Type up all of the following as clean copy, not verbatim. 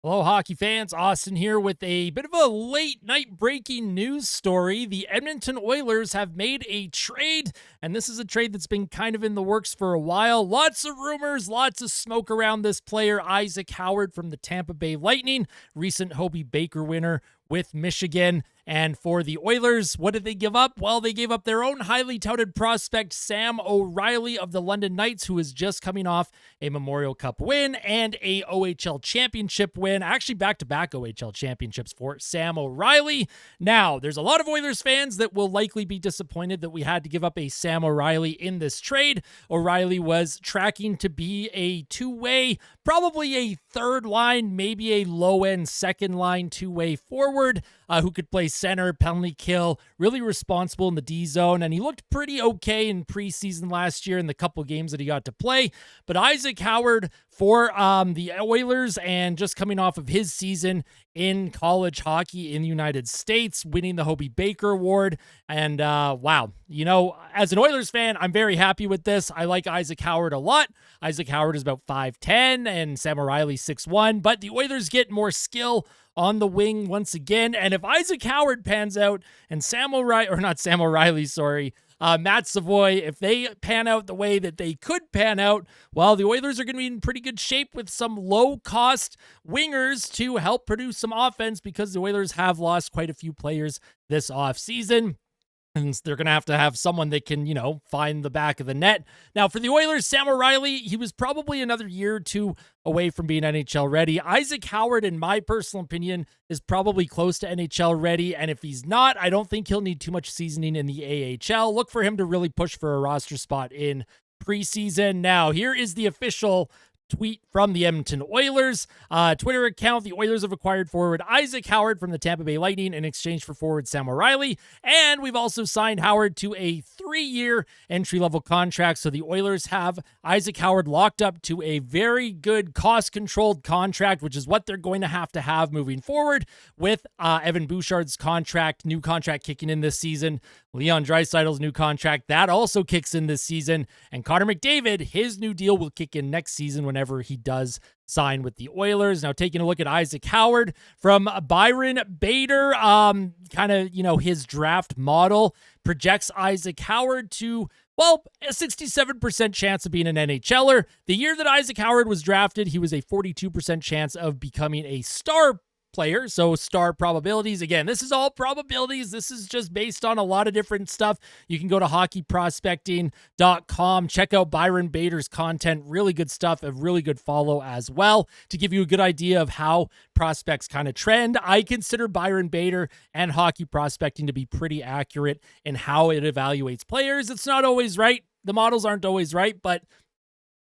Hello, hockey fans. Austin here with a bit of a late night breaking news story. The Edmonton Oilers have made a trade, and this is a trade that's been kind of in the works for a while. Lots of rumors, lots of smoke around this player, Isaac Howard from the Tampa Bay Lightning, recent Hobey Baker winner with Michigan. And for the Oilers, what did they give up? Well, they gave up their own highly touted prospect, Sam O'Reilly of the London Knights, who is just coming off a Memorial Cup win and a OHL championship win. Actually, back-to-back OHL championships for Sam O'Reilly. Now, there's a lot of Oilers fans that will likely be disappointed that we had to give up a Sam O'Reilly in this trade. O'Reilly was tracking to be a two-way, probably a third line, maybe a low-end second line two-way forward who could play center, penalty kill, really responsible in the D zone, and he looked pretty okay in preseason last year in the couple games that he got to play. But Isaac Howard for the Oilers, and just coming off of his season in college hockey in the United States, winning the Hobey Baker Award. And wow, as an Oilers fan, I'm very happy with this. I like Isaac Howard a lot. Isaac Howard is about 5'10", and Sam O'Reilly 6'1", but the Oilers get more skill on the wing once again. And if Isaac Howard pans out and Matt Savoy, if they pan out the way that they could pan out, well, the Oilers are going to be in pretty good shape with some low-cost wingers to help produce some offense, because the Oilers have lost quite a few players this offseason. And they're going to have someone that can, find the back of the net. Now, for the Oilers, Sam O'Reilly, he was probably another year or two away from being NHL ready. Isaac Howard, in my personal opinion, is probably close to NHL ready. And if he's not, I don't think he'll need too much seasoning in the AHL. Look for him to really push for a roster spot in preseason. Now, here is the official tweet from the Edmonton Oilers Twitter account. The Oilers have acquired forward Isaac Howard from the Tampa Bay Lightning in exchange for forward Sam O'Reilly, and we've also signed Howard to a 3-year entry-level contract. So the Oilers have Isaac Howard locked up to a very good cost-controlled contract, which is what they're going to have moving forward, with Evan Bouchard's new contract kicking in this season. Leon Draisaitl's new contract, that also kicks in this season. And Connor McDavid, his new deal will kick in next season whenever he does sign with the Oilers. Now, taking a look at Isaac Howard from Byron Bader, his draft model projects Isaac Howard to, a 67% chance of being an NHLer. The year that Isaac Howard was drafted, he was a 42% chance of becoming a star player. So star probabilities. Again, this is all probabilities. This is just based on a lot of different stuff. You can go to hockeyprospecting.com, check out Byron Bader's content. Really good stuff, a really good follow as well, to give you a good idea of how prospects kind of trend. I consider Byron Bader and hockey prospecting to be pretty accurate in how it evaluates players. It's not always right. The models aren't always right, but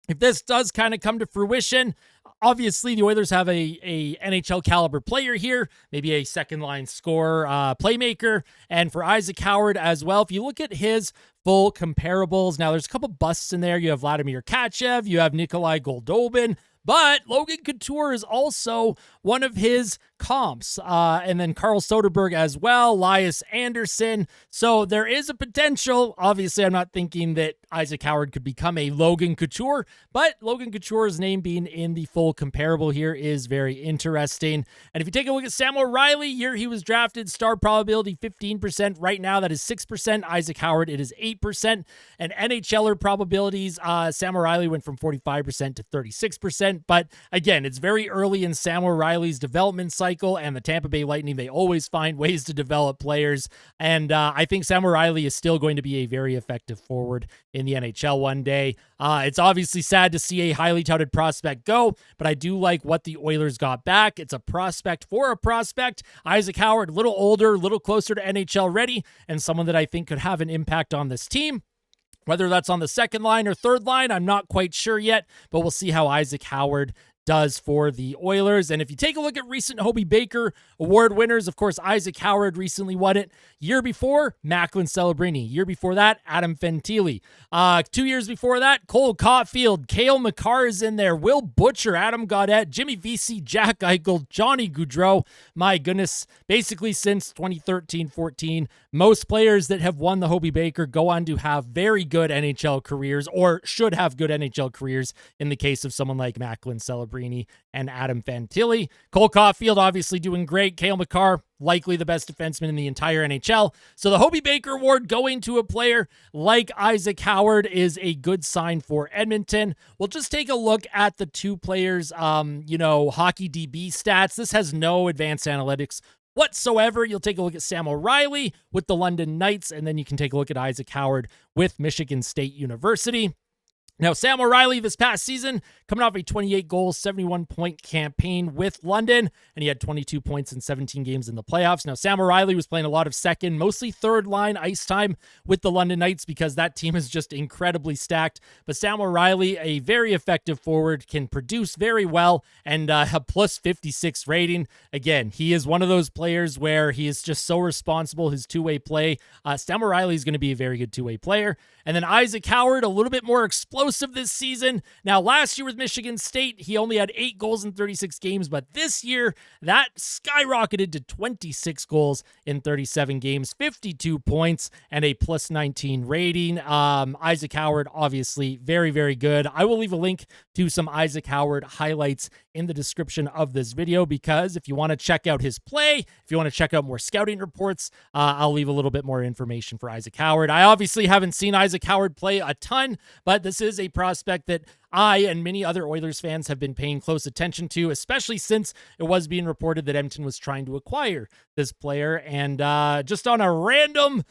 if this does kind of come to fruition, obviously the Oilers have a NHL caliber player here, maybe a second line scorer, playmaker. And for Isaac Howard as well, if you look at his full comparables, now there's a couple busts in there. You have Vladimir Kachev, you have Nikolai Goldobin, but Logan Couture is also one of his comps. And then Carl Soderberg as well, Elias Anderson. So there is a potential. Obviously, I'm not thinking that Isaac Howard could become a Logan Couture, but Logan Couture's name being in the full comparable here is very interesting. And if you take a look at Sam O'Reilly, year he was drafted, star probability 15%. Right now, that is 6%. Isaac Howard, it is 8%. And NHLer probabilities, Sam O'Reilly went from 45% to 36%. But again, it's very early in Sam O'Reilly's development cycle, and the Tampa Bay Lightning, they always find ways to develop players. And I think Sam O'Reilly is still going to be a very effective forward in the NHL one day. It's obviously sad to see a highly touted prospect go, but I do like what the Oilers got back. It's a prospect for a prospect. Isaac Howard, a little older, a little closer to NHL ready, and someone that I think could have an impact on this team. Whether that's on the second line or third line, I'm not quite sure yet, but we'll see how Isaac Howard does for the Oilers. And if you take a look at recent Hobey Baker Award winners, of course, Isaac Howard recently won it. Year before, Macklin Celebrini. Year before that, Adam Fantilli. 2 years before that, Cole Caulfield, Cale Makar is in there, Will Butcher, Adam Gaudette, Jimmy Vesey, Jack Eichel, Johnny Gaudreau. My goodness, basically since 2013-14, most players that have won the Hobey Baker go on to have very good NHL careers, or should have good NHL careers in the case of someone like Macklin Celebrini. Cabrini and Adam Fantilli. Cole Caulfield obviously doing great. Cale Makar, likely the best defenseman in the entire NHL. So the Hobey Baker Award going to a player like Isaac Howard is a good sign for Edmonton. We'll just take a look at the two players, hockey DB stats. This has no advanced analytics whatsoever. You'll take a look at Sam O'Reilly with the London Knights, and then you can take a look at Isaac Howard with Michigan State University. Now, Sam O'Reilly this past season, coming off a 28-goal, 71-point campaign with London, and he had 22 points in 17 games in the playoffs. Now, Sam O'Reilly was playing a lot of second, mostly third-line ice time with the London Knights because that team is just incredibly stacked. But Sam O'Reilly, a very effective forward, can produce very well and have plus 56 rating. Again, he is one of those players where he is just so responsible, his two-way play. Sam O'Reilly is going to be a very good two-way player. And then Isaac Howard, a little bit more explosive this season. Now, last year with Michigan State, he only had 8 goals in 36 games, but this year, that skyrocketed to 26 goals in 37 games, 52 points, and a plus 19 rating. Isaac Howard, obviously, very, very good. I will leave a link to some Isaac Howard highlights in the description of this video, because if you want to check out his play, if you want to check out more scouting reports, I'll leave a little bit more information for Isaac Howard. I obviously haven't seen Isaac Howard play a ton, but this is a prospect that I and many other Oilers fans have been paying close attention to, especially since it was being reported that Edmonton was trying to acquire this player. And just on a random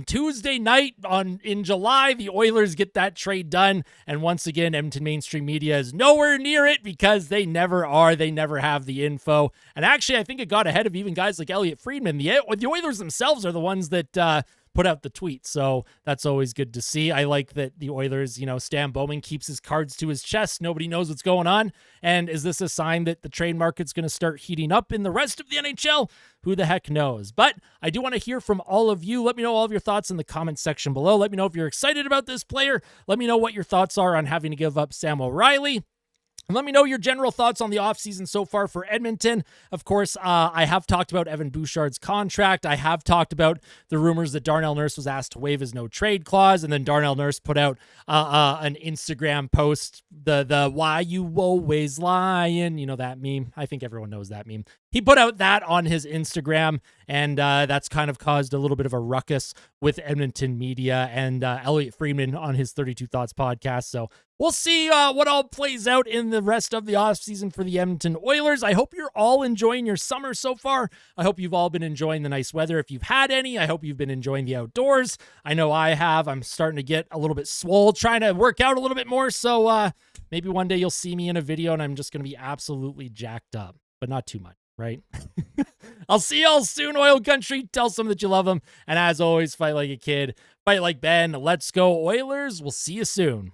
Tuesday night in July, the Oilers get that trade done. And once again, Edmonton mainstream media is nowhere near it because they never are. They never have the info. And actually, I think it got ahead of even guys like Elliot Friedman. The Oilers themselves are the ones that put out the tweet. So that's always good to see. I like that the Oilers, Stan Bowman keeps his cards to his chest. Nobody knows what's going on. And is this a sign that the trade market's going to start heating up in the rest of the NHL? Who the heck knows? But I do want to hear from all of you. Let me know all of your thoughts in the comments section below. Let me know if you're excited about this player. Let me know what your thoughts are on having to give up Sam O'Reilly. And let me know your general thoughts on the offseason so far for Edmonton. Of course, I have talked about Evan Bouchard's contract. I have talked about the rumors that Darnell Nurse was asked to waive his no-trade clause, and then Darnell Nurse put out an Instagram post, the why you always lying, that meme. I think everyone knows that meme. He put out that on his Instagram, and that's kind of caused a little bit of a ruckus with Edmonton media and Elliot Friedman on his 32 Thoughts podcast. So we'll see what all plays out in the rest of the offseason for the Edmonton Oilers. I hope you're all enjoying your summer so far. I hope you've all been enjoying the nice weather. If you've had any, I hope you've been enjoying the outdoors. I know I have. I'm starting to get a little bit swole, trying to work out a little bit more. So maybe one day you'll see me in a video and I'm just going to be absolutely jacked up, but not too much. Right? I'll see y'all soon, Oil Country. Tell someone that you love them. And as always, fight like a kid, fight like Ben. Let's go, Oilers. We'll see you soon.